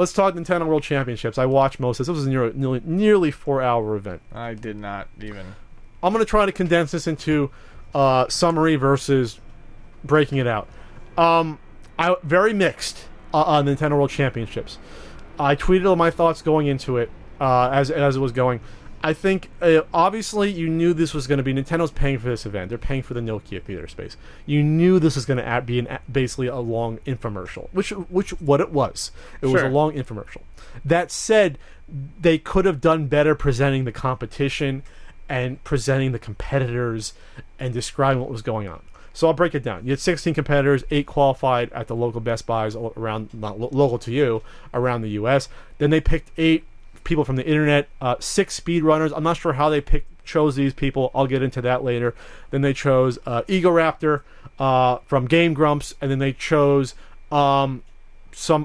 let's talk Nintendo World Championships. I watched most of this. This was a nearly 4-hour event. I did not even. I'm going to try to condense this into summary versus breaking it out. Very mixed on Nintendo World Championships. I tweeted all my thoughts going into it as it was going. I think, obviously, you knew this was going to be... Nintendo's paying for this event. They're paying for the Nokia theater space. You knew this was going to be basically a long infomercial, which what it was. It was a long infomercial. That said, they could have done better presenting the competition and presenting the competitors and describing what was going on. So I'll break it down. You had 16 competitors, 8 qualified at the local Best Buys around, not local to you, around the U.S. Then they picked 8 people from the internet, 6 speedrunners. I'm not sure how they chose these people. I'll get into that later. Then they chose Egoraptor from Game Grumps, and then they chose some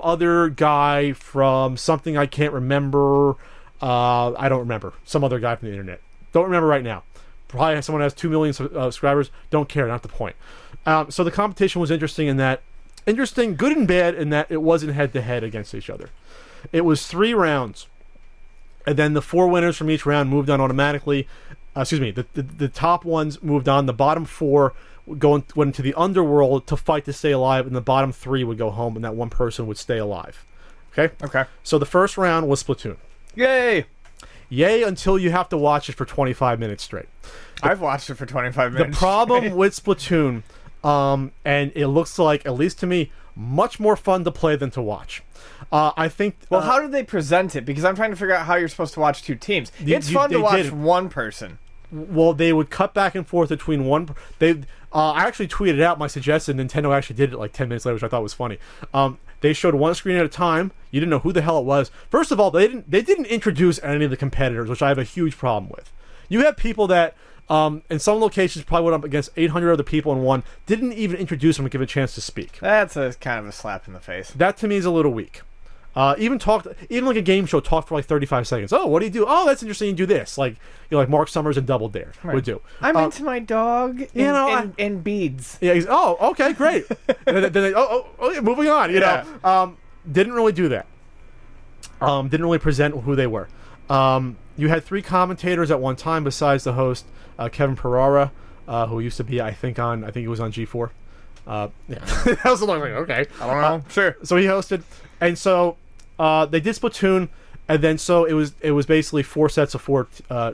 other guy from something I can't remember. I don't remember. Some other guy from the internet. Don't remember right now. Probably someone has 2 million subscribers. Don't care. Not the point. So the competition was interesting, good and bad, in that it wasn't head-to-head against each other. It was 3 rounds. And then the 4 winners from each round moved on automatically. The top ones moved on. The bottom 4 went into the Underworld to fight to stay alive, and the bottom 3 would go home, and that one person would stay alive. Okay? So the first round was Splatoon. Yay until you have to watch it for 25 minutes straight. I've watched it for 25 minutes. The problem with Splatoon, and it looks like, at least to me, much more fun to play than to watch. I think... Well, how did they present it? Because I'm trying to figure out how you're supposed to watch 2 teams. It's fun to watch one person. Well, they would cut back and forth between one... I actually tweeted out my suggestion. Nintendo actually did it like 10 minutes later, which I thought was funny. They showed one screen at a time. You didn't know who the hell it was. First of all, they didn't introduce any of the competitors, which I have a huge problem with. You have people that... in some locations, probably went up against 800 other people in one, didn't even introduce them and give a chance to speak. That's kind of a slap in the face. That, to me, is a little weak. Even like a game show, talked for like 35 seconds. Oh, what do you do? Oh, that's interesting. You do this. Like, like Mark Summers and Double Dare would do. I'm into my dog and beads. Yeah. Oh, okay, great. And then yeah, moving on. You know, didn't really do that. Didn't really present who they were. You had 3 commentators at one time besides the host, Kevin Pereira, who used to be, I think he was on G4. Yeah, that was a long thing. Okay, I don't know. Sure. So he hosted, and so they did Splatoon, and then so it was basically 4 sets of 4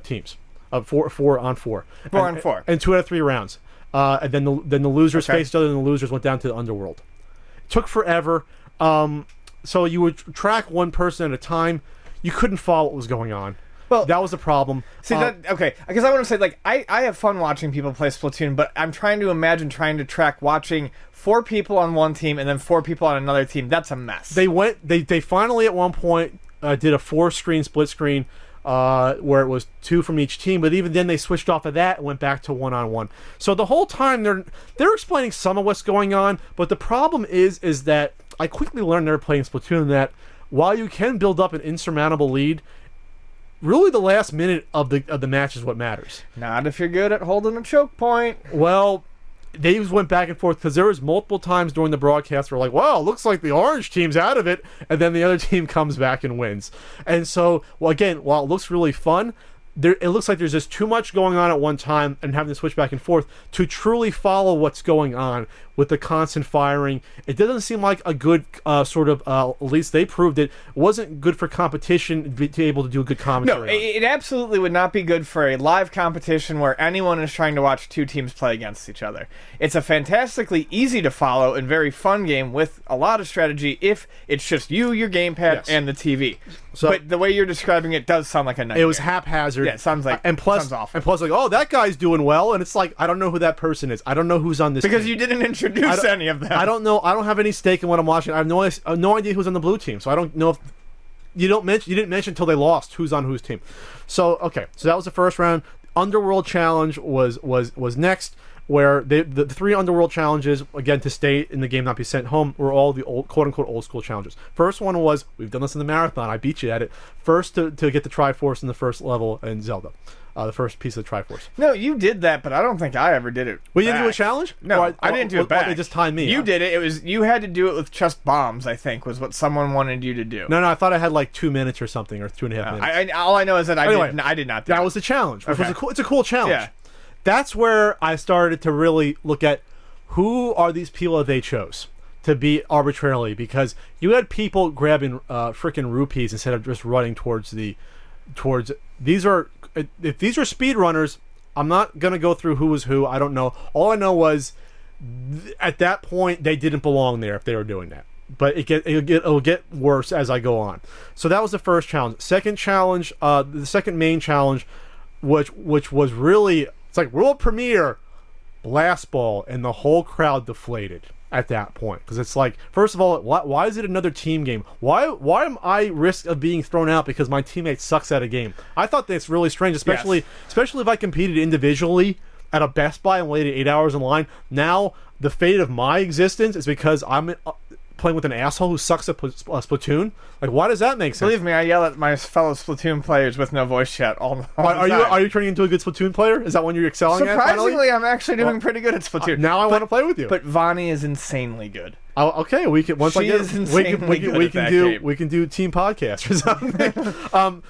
teams, of 4 on 4, 4 on 4, and 2 out of 3 rounds. And then the losers faced each other, and the losers went down to the Underworld. It took forever. So you would track one person at a time. You couldn't follow what was going on. Well, that was the problem. See, okay, because I want to say, like, I have fun watching people play Splatoon, but I'm trying to imagine trying to track watching 4 people on one team and then 4 people on another team. That's a mess. They finally at one point did a 4-screen split screen where it was 2 from each team, but even then they switched off of that and went back to 1-on-1. So the whole time they're explaining some of what's going on, but the problem is that I quickly learned never playing Splatoon that while you can build up an insurmountable lead, really the last minute of the match is what matters. Not if you're good at holding a choke point. Well, they just went back and forth because there was multiple times during the broadcast where like, wow, looks like the orange team's out of it, and then the other team comes back and wins. And so, well, again, while it looks really fun, it looks like there's just too much going on at one time and having to switch back and forth to truly follow what's going on with the constant firing. It doesn't seem like a good at least they proved it wasn't good for competition to be able to do a good commentary. No, it absolutely would not be good for a live competition where anyone is trying to watch 2 teams play against each other. It's a fantastically easy to follow and very fun game with a lot of strategy if it's just you, your gamepad, and the TV. So, but the way you're describing it does sound like a nightmare. It was haphazard. Yeah, it sounds like sounds awful. And plus, like, oh, that guy's doing well, and it's like, I don't know who that person is. I don't know who's on this because team. you didn't introduce any of them. I don't know. I don't have any stake in what I'm watching. I have no idea who's on the blue team, so I don't know if you didn't mention until they lost who's on whose team. So okay, so that was the first round. Underworld Challenge was next. where the 3 Underworld challenges, again, to stay in the game, not be sent home, were all the old, quote-unquote, old-school challenges. First one was, we've done this in the marathon, I beat you at it, first to get the Triforce in the first level in Zelda. The first piece of the Triforce. No, you did that, but I don't think I ever did it. Well, you didn't do a challenge? No, I didn't do it back. They just timed me. You did it. It was you had to do it with just bombs, I think, was what someone wanted you to do. No, I thought I had like 2 minutes or something, or 2.5 minutes. All I know is that I did not do that. That was the challenge, which okay. was it's a cool challenge. Yeah. That's where I started to really look at who are these people that they chose to beat arbitrarily, because you had people grabbing freaking rupees instead of just running towards these are if these are speedrunners. I'm not gonna go through who was who. I don't know. All I know was at that point they didn't belong there if they were doing that. But it'll get worse as I go on. So that was the first challenge. Second challenge, the second main challenge, which was really, it's like world premiere blast ball, and the whole crowd deflated at that point, because it's like, first of all, why is it another team game? Why am I risk of being thrown out because my teammate sucks at a game? I thought that's really strange, especially if I competed individually at a Best Buy and waited 8 hours in line. Now the fate of my existence is because I'm playing with an asshole who sucks at Splatoon. Like, why does that make sense? Believe me, I yell at my fellow Splatoon players with no voice chat all the time. Are you turning into a good Splatoon player? Is that when you're excelling at? Surprisingly, I'm actually doing pretty good at Splatoon. Now I want to play with you. But Vonnie is insanely good. Okay, we can once she I get is insanely good we at can that do game. We can do team podcast or something.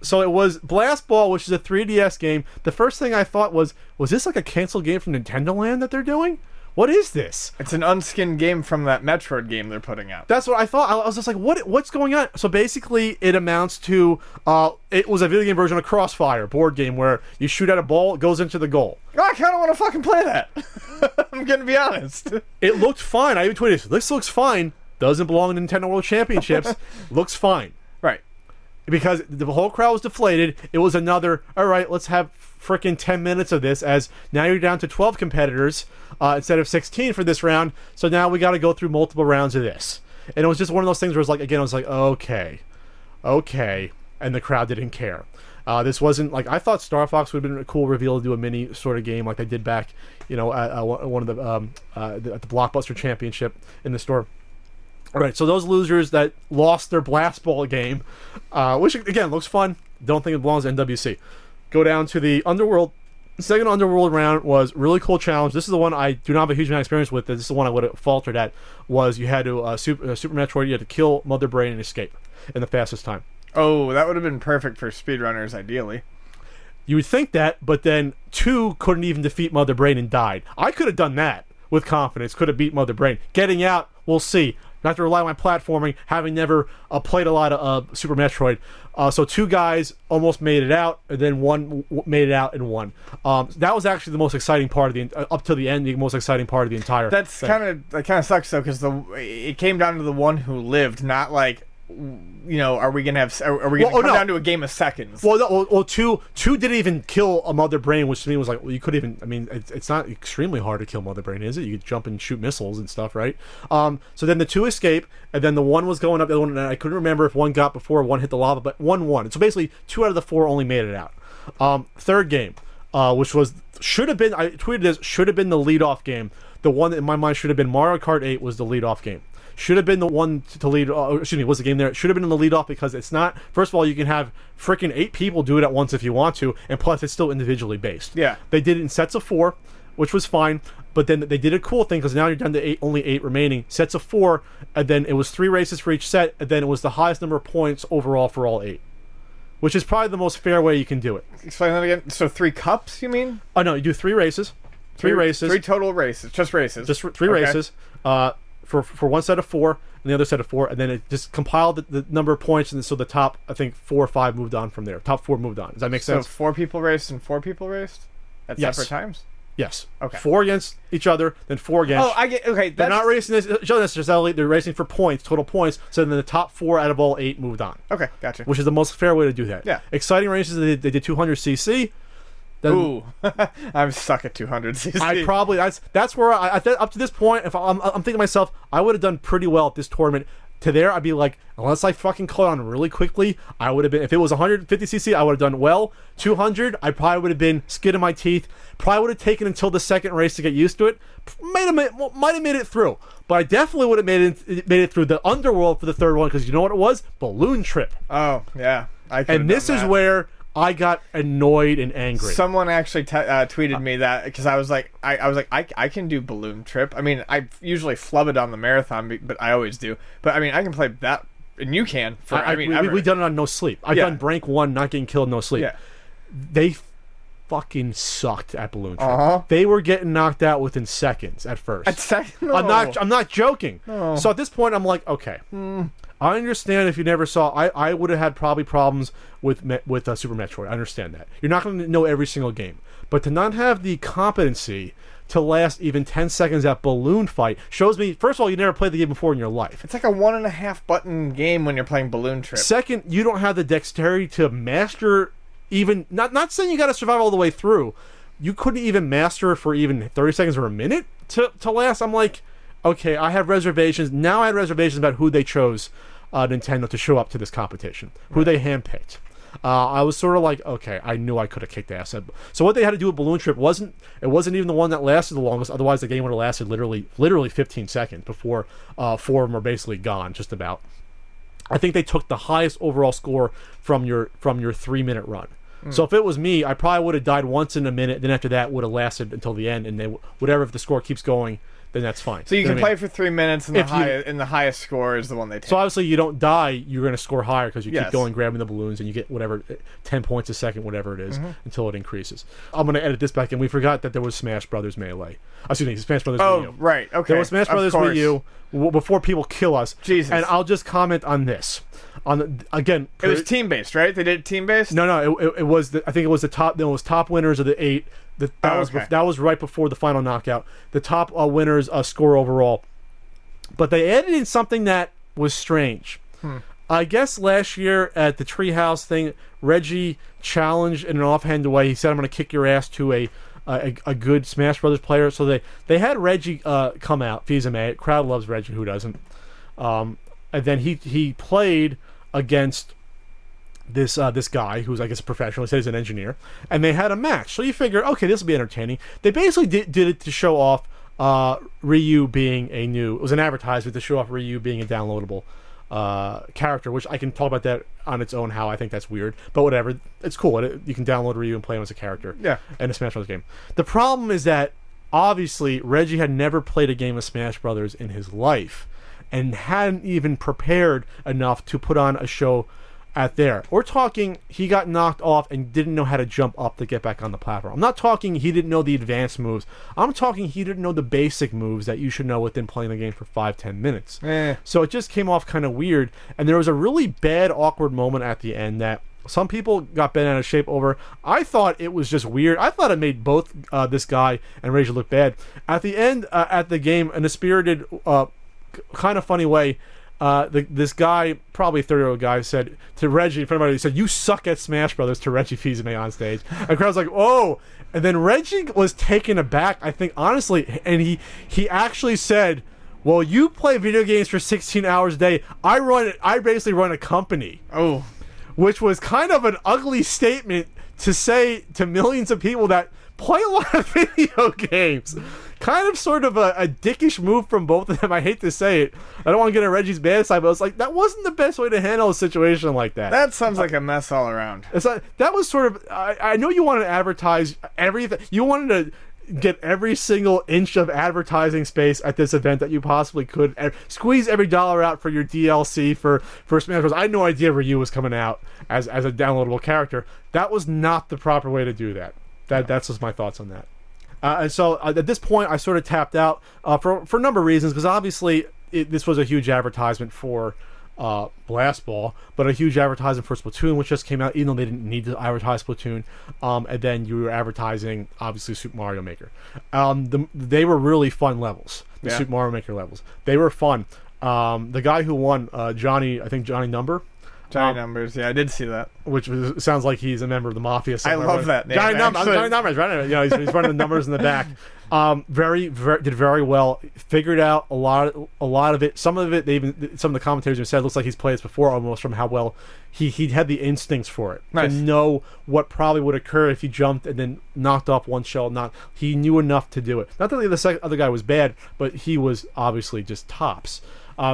So it was Blast Ball, which is a 3DS game. The first thing I thought was this like a canceled game from Nintendo Land that they're doing? What is this? It's an unskinned game from that Metroid game they're putting out. That's what I thought. I was just like, what's going on? So basically, it amounts to it was a video game version of Crossfire board game where you shoot at a ball, it goes into the goal. I kind of want to fucking play that. I'm gonna be honest. It looked fine. I even tweeted, this looks fine. Doesn't belong in Nintendo World Championships. Looks fine. Right. Because the whole crowd was deflated. It was another, all right, let's have freaking 10 minutes of this, as now you're down to 12 competitors instead of 16 for this round. So now we got to go through multiple rounds of this. And it was just one of those things where it's like, again, I was like, okay. And the crowd didn't care. This wasn't like, I thought Star Fox would have been a cool reveal to do a mini sort of game like they did back, at one of the at the Blockbuster Championship in the store. All right, so those losers that lost their Blast Ball game, which again looks fun, don't think it belongs to NWC. Go down to the Underworld. The second Underworld round was really cool challenge. This is the one I do not have a huge amount of experience with. This is the one I would have faltered at. Was you had to Super Metroid, you had to kill Mother Brain and escape in the fastest time. Oh, that would have been perfect for speedrunners, ideally. You would think that, but then 2 couldn't even defeat Mother Brain and died. I could have done that with confidence. Could have beat Mother Brain. Getting out, we'll see. Not to rely on my platforming, having never played a lot of Super Metroid. So 2 guys almost made it out, and then 1 made it out and won. That was actually the most exciting part of the up to the end. The most exciting part of the entire. That kind of sucks though, because it came down to the one who lived, not like. Are we gonna come down to a game of seconds? Well, two didn't even kill a Mother Brain, which to me was like, well, you could even. I mean, it's not extremely hard to kill Mother Brain, is it? You could jump and shoot missiles and stuff, right? So then the 2 escape, and then the 1 was going up. The other one, and I couldn't remember if 1 got before 1 hit the lava, but 1 won. And so basically, 2 out of the 4 only made it out. Third game, which should have been. I tweeted this. Should have been the leadoff game. The one that in my mind should have been Mario Kart 8 was the leadoff game. Should have been the one to lead. Was the game there? It should have been in the leadoff, because it's not. First of all, you can have freaking 8 people do it at once if you want to, and plus it's still individually based. Yeah, they did it in sets of 4, which was fine. But then they did a cool thing, because now you're down to only 8 remaining sets of 4, and then it was 3 races for each set, and then it was the highest number of points overall for all 8, which is probably the most fair way you can do it. Explain that again. So 3 cups, you mean? Oh no, you do 3 races. 3 races. 3 total races. Just races. Just 3 races. For one set of 4 and the other set of 4, and then it just compiled the number of points, and so the top, I think 4 or 5 moved on from there. Top 4 moved on. Does that make sense? So 4 people raced and 4 people raced at separate times. Yes. Okay. 4 against each other, then 4 against. Oh, I get. Okay, they're not racing each other necessarily. They're racing for points, total points. So then the top 4 out of all 8 moved on. Okay, gotcha. Which is the most fair way to do that. Yeah. Exciting races. They did 200cc. Then, ooh, I'm stuck at 200cc. I probably that's where I up to this point, if I'm thinking to myself, I would have done pretty well at this tournament. to there, I'd be like, unless I fucking caught on really quickly, I would have been, if it was 150cc, I would have done well. 200, I probably would have been skin of my teeth. Probably would have taken until the second race to get used to it. Might have made it through. But I definitely would have made it through the Underworld for the third one, because you know what it was? Balloon Trip. Oh, yeah. And this is where I got annoyed and angry. Someone actually tweeted me that, because I was like, I can do Balloon Trip. I mean, I usually flub it on the marathon, but I always do. But I mean, I can play that, and you can. We've done it on no sleep. I've done Brank 1, not getting killed, no sleep. Yeah. They fucking sucked at Balloon Trip. They were getting knocked out within seconds at first. No. I'm not joking. No. So at this point, I'm like, okay. I understand if you never saw. I would have had probably problems with Super Metroid. I understand that. You're not going to know every single game, but to not have the competency to last even 10 seconds at Balloon Fight shows me. First of all, you never played the game before in your life. It's like a 1.5 button game when you're playing Balloon Trip. Second, you don't have the dexterity to master. Even not saying you got to survive all the way through. You couldn't even master it for even 30 seconds or a minute to last. I'm like, okay, I have reservations. Now I had reservations about who they chose, Nintendo, to show up to this competition, who they handpicked. I was sort of like, okay, I knew I could have kicked ass. So what they had to do with Balloon Trip wasn't even the one that lasted the longest. Otherwise, the game would have lasted literally 15 seconds before 4 of them are basically gone, just about. I think they took the highest overall score from your 3-minute run. So if it was me, I probably would have died once in a minute. Then after that, would have lasted until the end. And if the score keeps going, then that's fine. So you can play for 3 minutes, and the highest score is the one they take. So obviously, you don't die. You're going to score higher because you keep going, grabbing the balloons, and you get whatever 10 points a second, whatever it is, until it increases. I'm going to edit this back in. We forgot that there was Smash Brothers Melee. Excuse me, Smash Brothers Wii U. Oh, right. Okay. There was Smash Brothers Wii U before people kill us. Jesus. And I'll just comment on this. It was team based, right? They did team based. No. It was. I think it was the top. There was top winners of the 8. That was right before the final knockout. The top winners score overall. But they added in something that was strange. I guess last year at the Treehouse thing, Reggie challenged in an offhand way. He said, "I'm going to kick your ass to a good Smash Brothers player." So they had Reggie come out. Fizame. Crowd loves Reggie. Who doesn't? And then he played against this guy who's, I guess, a professional. He said he's an engineer, and they had a match. So you figure, okay, this will be entertaining. They basically did it to show off Ryu being it was an advertisement to show off Ryu being a downloadable character, which I can talk about that on its own, how I think that's weird, but whatever. It's cool. You can download Ryu and play him as a character in a Smash Bros. Game. The problem is that, obviously, Reggie had never played a game of Smash Brothers in his life, and hadn't even prepared enough to put on a show at there. We're talking he got knocked off and didn't know how to jump up to get back on the platform. I'm not talking he didn't know the advanced moves. I'm talking he didn't know the basic moves that you should know within playing the game for 5-10 minutes. So it just came off kind of weird, and there was a really bad, awkward moment at the end that some people got bent out of shape over. I thought it was just weird. I thought it made both this guy and Reggie look bad. At the end, at the game, in a spirited, kind of funny way, this guy, probably a 30-year-old guy, said to Reggie, in front of everybody, he said, "You suck at Smash Brothers," to Reggie Fils-Aimé on stage. And the crowd's like, "Oh!" And then Reggie was taken aback, I think, honestly, and he actually said, "Well, you play video games for 16 hours a day. I basically run a company." Oh. Which was kind of an ugly statement to say to millions of people that play a lot of video games. Kind of sort of a dickish move from both of them. I hate to say it. I don't want to get on Reggie's bad side, but I was like, that wasn't the best way to handle a situation like that. That sounds like a mess all around. That was sort of... I know you wanted to advertise everything. You wanted to get every single inch of advertising space at this event that you possibly could. And squeeze every dollar out for your DLC for Smash Bros. I had no idea Ryu was coming out as a downloadable character. That was not the proper way to do that. That's just my thoughts on that. And so at this point, I sort of tapped out for a number of reasons, because obviously this was a huge advertisement for Blast Ball, but a huge advertisement for Splatoon, which just came out, even though they didn't need to advertise Splatoon. And then you were advertising, obviously, Super Mario Maker. They were really fun levels, the Super Mario Maker levels. They were fun. The guy who won, Johnny Number, Giant numbers. Yeah, I did see that. Sounds like he's a member of the mafia somewhere. I love that name. Giant numbers, right? You know, he's running the numbers in the back. Did very well. Figured out a lot of it. Some of it, some of the commentators have said, looks like he's played this before almost, from how well he had the instincts for it. Nice. To know what probably would occur if he jumped and then knocked off one shell. He knew enough to do it. Not that the other guy was bad, but he was obviously just tops.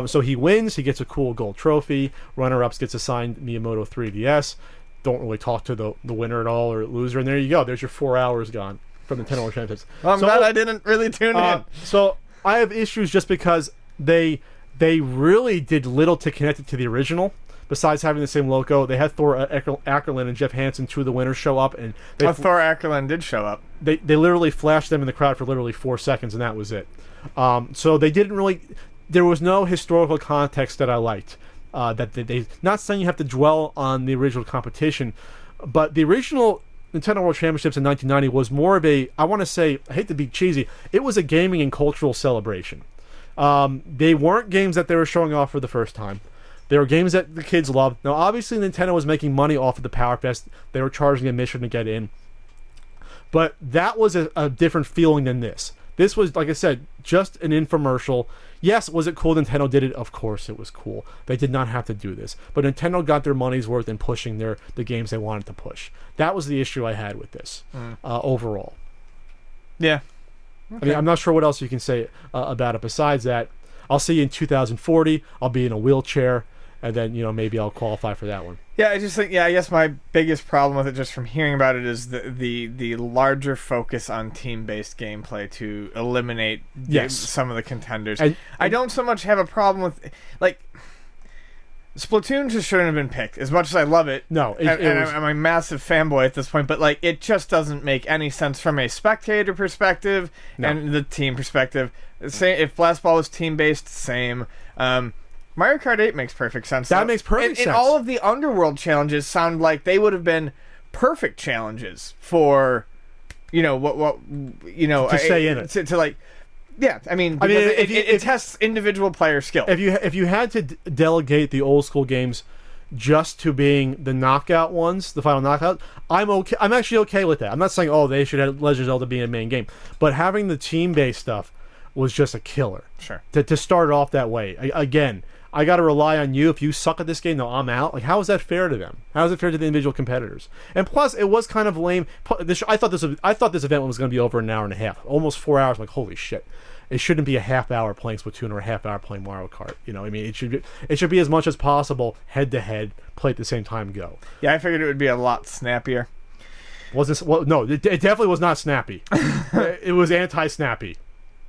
So he wins. He gets a cool gold trophy. Runner-ups gets assigned Miyamoto 3DS. Don't really talk to the winner at all or loser. And there you go. There's your 4 hours gone from the Nintendo World Championships. Well, I'm glad I didn't really tune in. So I have issues just because they really did little to connect it to the original. Besides having the same logo, they had Thor Ackerlund and Jeff Hansen, two of the winners, show up, and Thor Ackerlund did show up. They literally flashed them in the crowd for literally 4 seconds, and that was it. So they didn't really. There was no historical context that I liked. That they not saying you have to dwell on the original competition, but the original Nintendo World Championships in 1990 was more of a, I want to say, I hate to be cheesy, it was a gaming and cultural celebration. They weren't games that they were showing off for the first time. They were games that the kids loved. Now, obviously, Nintendo was making money off of the Power Fest. They were charging admission to get in. But that was a different feeling than this. This was, like I said, just an infomercial. Yes, was it cool Nintendo did it? Of course it was cool. They did not have to do this. But Nintendo got their money's worth in pushing the games they wanted to push. That was the issue I had with this overall. Yeah. Okay. I mean, I'm not sure what else you can say about it besides that. I'll see you in 2040. I'll be in a wheelchair. And then, maybe I'll qualify for that one. Yeah, I just think, I guess my biggest problem with it, just from hearing about it, is the larger focus on team-based gameplay to eliminate some of the contenders. I don't so much have a problem with, Splatoon just shouldn't have been picked, as much as I love it. No, I'm a massive fanboy at this point, but, it just doesn't make any sense from a spectator perspective and the team perspective. Same, if Blast Ball was team-based, same. Mario Kart 8 makes perfect sense. That makes perfect sense. And all of the Underworld challenges sound like they would have been perfect challenges for, to stay in it. It tests individual player skill. If you had to delegate the old school games just to being the knockout ones, the final knockout, I'm okay. I'm actually okay with that. I'm not saying they should have Legend of Zelda being a main game, but having the team based stuff was just a killer. Sure. To start it off that way. Again, I got to rely on you. If you suck at this game, no, I'm out. How is that fair to them? How is it fair to the individual competitors? And plus, it was kind of lame. I thought this event was going to be over an hour and a half, almost 4 hours. I'm like, holy shit! It shouldn't be a half hour playing Splatoon or a half hour playing Mario Kart. It should be as much as possible head to head, play at the same time, go. Yeah, I figured it would be a lot snappier. Was this? Well, no, it definitely was not snappy. It was anti-snappy.